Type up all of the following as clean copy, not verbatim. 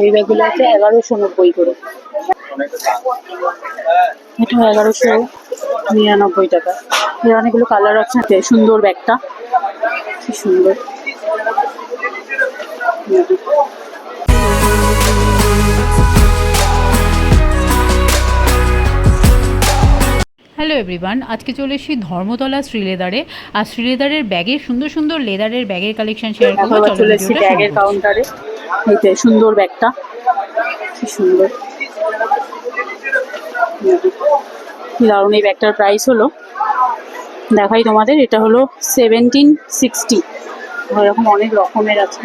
এই ব্যাগগুলো আছে 1190 করে, এটা 1199 টাকা। এর অনেকগুলো কালার অপশন আছে। সুন্দর ব্যাগটা, কি সুন্দর। হ্যালো এভরিওয়ান, আজকে চলে এসেছি ধর্মতলা শ্রীলেদারে। আর শ্রীলেদারের ব্যাগের সুন্দর সুন্দর লেদারের ব্যাগের কালেকশন শেয়ার করবো। চলে এসেছি ব্যাগের কাউন্টারে। এই সুন্দর ব্যাগটা, কি সুন্দর, দারুণ। এই ব্যাগটার প্রাইস হলো, দেখাই তোমাদের, এটা হলো 1760। এরকম অনেক রকমের আছে।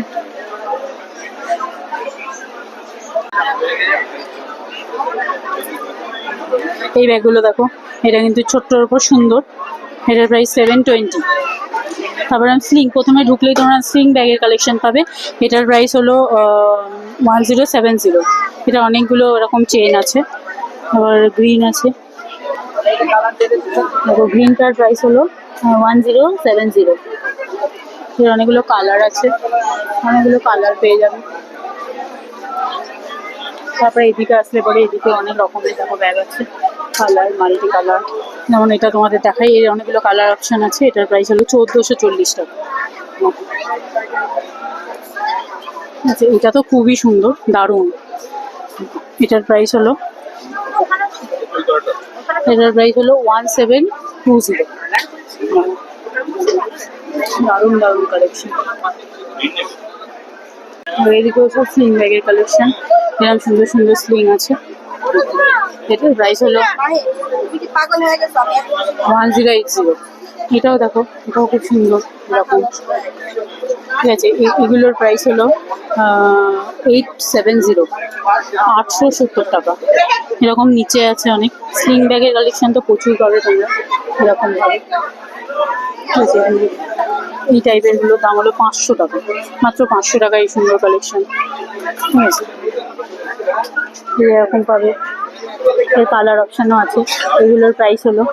এই ব্যাগগুলো দেখো, এটা কিন্তু ছোট্টর উপর সুন্দর। এটার প্রাইস 720। তারপরে স্লিং, প্রথমে ঢুকলেই তোমরা স্লিং ব্যাগের কালেকশন পাবে। এটার প্রাইস হলো 1070। এটা অনেকগুলো এরকম চেন আছে। আবার গ্রিন আছে, দেখো গ্রিনটার প্রাইস হলো 1070। এর অনেকগুলো কালার আছে, অনেকগুলো কালার পেয়ে যাবে। তারপরে এদিকে আসলে পরে এদিকে অনেক রকমের দেখো ব্যাগ আছে, কালার, মাল্টি কালার। যেমন এটা তোমাদের দেখাই, এর অনেকগুলো কালার অপশন আছে। এটার প্রাইস হলো 1440 টাকা। আচ্ছা, এটা তো খুবই সুন্দর, দারুণ। এটার প্রাইস হলো 1720। দারুণ দারুণ কালেকশন। এদিকেও সব স্লিং ব্যাগের কালেকশন, এরকম সুন্দর সুন্দর স্লিং আছে। এটার প্রাইস হলো 1080। এটাও দেখো, এটাও খুব সুন্দর এরকম, ঠিক আছে। এগুলোর প্রাইস হলো 870, 870 টাকা। এরকম নিচে আছে অনেক স্লিং ব্যাগের কালেকশন, তো প্রচুর পাবে তোমরা এরকম ভাবে, ঠিক আছে। এই টাইপের গুলোর দাম হলো 500 টাকা, মাত্র 500 টাকা। এই সুন্দর কালেকশন, ঠিক আছে। এরকম পাবে, এর কালার অপশানও আছে। এগুলোর প্রাইস হলো,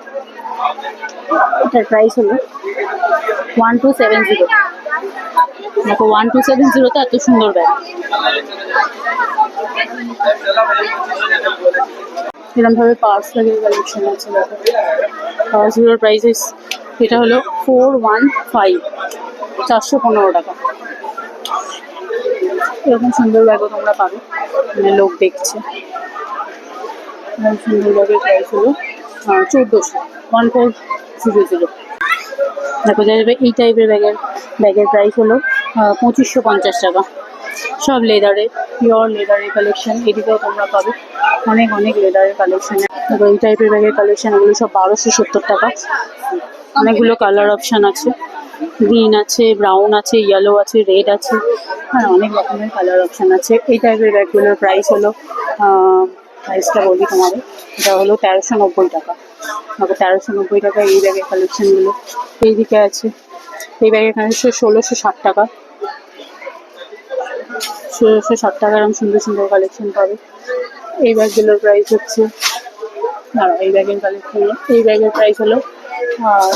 এটার প্রাইস হলো 1270। দেখো 1270-তে এত সুন্দর ব্যাগ। এরকম ভাবে পার্স ব্যাগের কালেকশন আছে। দেখো পার্সগুলোর প্রাইস, এটা হলো 415, 415 টাকা। এরকম সুন্দর ব্যাগও তোমরা পাবে, মানে লোক দেখছে। সুন্দর ব্যাগের প্রাইস হলো 1400, 1400। দেখো যাবে এই টাইপের ব্যাগের প্রাইস হলো 2550 টাকা। সব লেদারের, পিওর লেদারের কালেকশন। এদিকেও তোমরা পাবে অনেক অনেক লেদারের কালেকশন। দেখো এই টাইপের ব্যাগের কালেকশন, এগুলো সব 1270 টাকা। অনেকগুলো কালার অপশান আছে, গ্রিন আছে, ব্রাউন আছে, ইয়েলো আছে, রেড আছে, হ্যাঁ অনেক রকমের কালার অপশান আছে। এই টাইপের ব্যাগগুলোর প্রাইস হলো, প্রাইসটা বলি তোমাদের, এটা হলো 1390 টাকা। 1390 টাকা এই ব্যাগের কালেকশনগুলো। এইদিকে আছে এই ব্যাগের কালেকশন 1660 টাকা। 1660 টাকা এরকম সুন্দর সুন্দর কালেকশন পাবে। এই ব্যাগগুলোর প্রাইস হচ্ছে, এই ব্যাগের কালেকশন, এই ব্যাগের প্রাইস হলো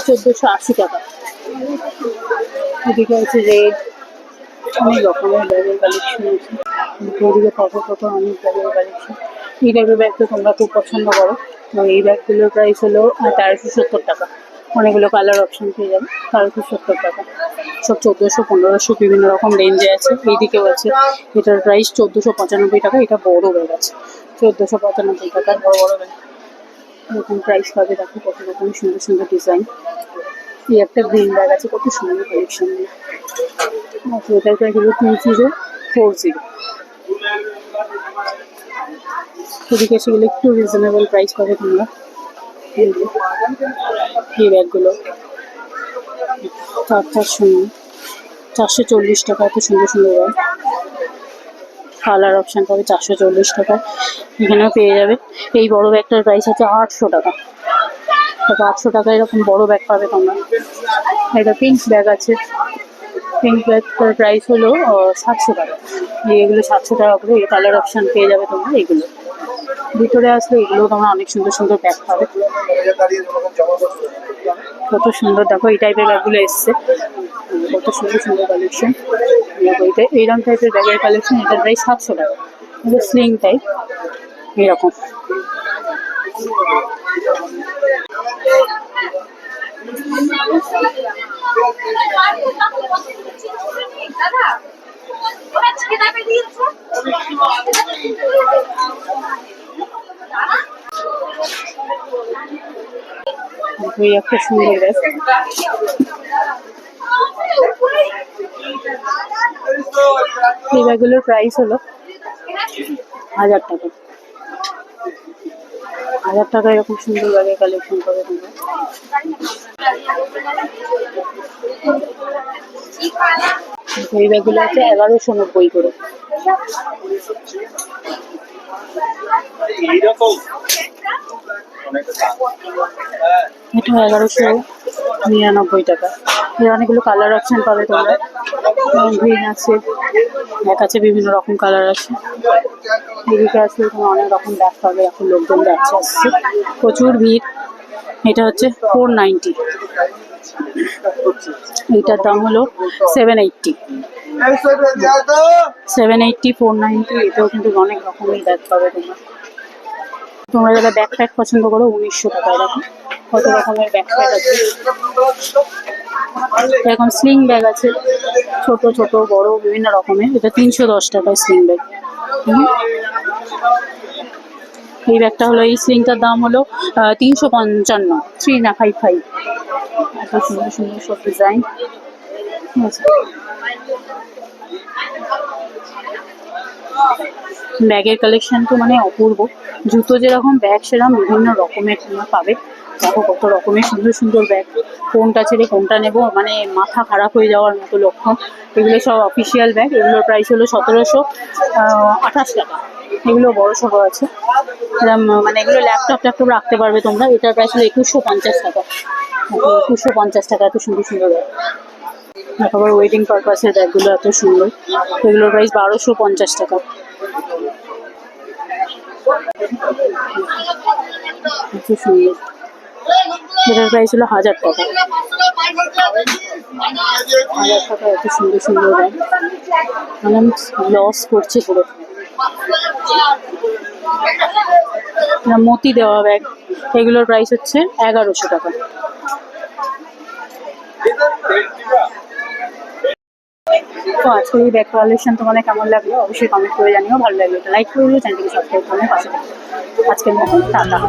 1480 টাকা। এদিকে আছে রেড, অনেক রকমের ব্যাগের কালেকশন আছে। ওদিকে কত অনেক ব্যাগের কালেকশন। এই টাইপের ব্যাগ তো তোমরা খুব পছন্দ করো। এই ব্যাগগুলোর প্রাইস হলো 1370 টাকা। অনেকগুলো কালার অপশন পেয়ে যাবে, 1370 টাকা। সব 1400, 1500 বিভিন্ন রকম রেঞ্জে আছে। এইদিকেও আছে, এটার প্রাইস 1495 টাকা। এটা বড় ব্যাগ আছে, 1495 টাকার বড় বড় ব্যাগ। এরকম প্রাইস পাবে। দেখো কত রকম সুন্দর সুন্দর ডিজাইন। এই একটা গ্রিন ব্যাগ আছে, কত সুন্দর কালেকশন। এটার প্রাইস হলো 2040। এদিকে সেগুলো একটু রিজনেবল প্রাইস পাবে তোমরা। এই ব্যাগগুলো 440 টাকা। এত সুন্দর সুন্দর ব্যাগ, কালার অপশান পাবে 440 টাকা। এখানেও পেয়ে যাবে। এই বড় ব্যাগটার প্রাইস আছে 800 টাকা। 800 টাকা এরকম বড় ব্যাগ পাবে তোমরা। একটা পিঙ্ক ব্যাগ আছে, পিঙ্ক ব্যাগটার প্রাইস হলো 700 টাকা। এগুলো 700 টাকা করে। এই কালার অপশান পেয়ে যাবে তোমরা। এগুলো ভিতরে আসলে এগুলো তোমরা অনেক সুন্দর সুন্দর ব্যাগ পাবে। কত সুন্দর দেখো এই টাইপের ব্যাগগুলো এসছে, কত সুন্দর সুন্দর কালেকশন। দেখো এটা এইরকম টাইপের ব্যাগের কালেকশন, এটার প্রাইস 700 টাকা। এটা স্লিং টাইপ এরকম। এই একটা সুন্দর ব্যাগ, এই ব্যাগগুলোর প্রাইস হলো 1000 টাকা। 1000 টাকা এরকম সুন্দর ব্যাগের কালেকশন করে তোমরা। এই ব্যাগগুলো হচ্ছে 1190 করে। এটা 1199 টাকা। এর অনেকগুলো কালার অপশন পাবে তোমরা, গ্রিন আছে, ব্যাগ আছে, বিভিন্ন রকম কালার আছে। এদিকে আছে তোমার অনেক রকম ব্যাগ পাবে, এখন লোকজন যাচ্ছে আসছে, প্রচুর ভিড়। এটা হচ্ছে 490, এইটার দাম হলো 780। 780, 490, এটাও কিন্তু অনেক রকমের ব্যাগ পাবে তোমরা। তোমরা যারা ব্যাকপ্যাক পছন্দ করো 1900 টাকায় দেখো কত রকমের ব্যাকপ্যাক আছে। এরকম স্লিং ব্যাগ আছে, ছোট ছোট বড় বিভিন্ন রকমের। এটা 310 টাকায় স্লিং ব্যাগ। এই ব্যাগটা হলো, এই স্লিংটার দাম হলো 355, 3955। এত সুন্দর সুন্দর সব ডিজাইন। ব্যাগের কালেকশন তো মানে অপূর্ব। জুতো যেরকম ব্যাগ সেরকম বিভিন্ন রকমের তোমরা পাবে। দেখো কত রকমের সুন্দর সুন্দর ব্যাগ, কোনটা ছেড়ে কোনটা নেব মানে মাথা খারাপ হয়ে যাওয়ার মতো লক্ষণ। এগুলো সব অফিসিয়াল ব্যাগ, এগুলোর প্রাইস হলো 1728 টাকা। এগুলো বড় সড়ো আছে, এরকম মানে এগুলো ল্যাপটপ ট্যাপটপ রাখতে পারবে তোমরা। এটার প্রাইস হলো 2150 টাকা। 2150 টাকা, এত সুন্দর সুন্দর ব্যাগ। আবার ওয়েডিং পারপাসের ব্যাগগুলো এত সুন্দর, এগুলোর প্রাইস 1250 টাকা। এত সুন্দর, এটার প্রাইস হলো 1000 টাকা। 1000 টাকা, এত সুন্দর সুন্দর ব্যাগ, মানে লস করছে পুরো। মতি দেওয়া ব্যাগ, এগুলোর প্রাইস হচ্ছে 1100 টাকা। তো আজকে এই ব্যাগ কালেকশন তোমাদের কেমন লাগলো অবশ্যই কমেন্ট করে জানিও। ভালো লাগলো লাইক করে দিও, চ্যানেলটিকে সাবস্ক্রাইব করে পাশে থাকো। আজকের মতো টাটা।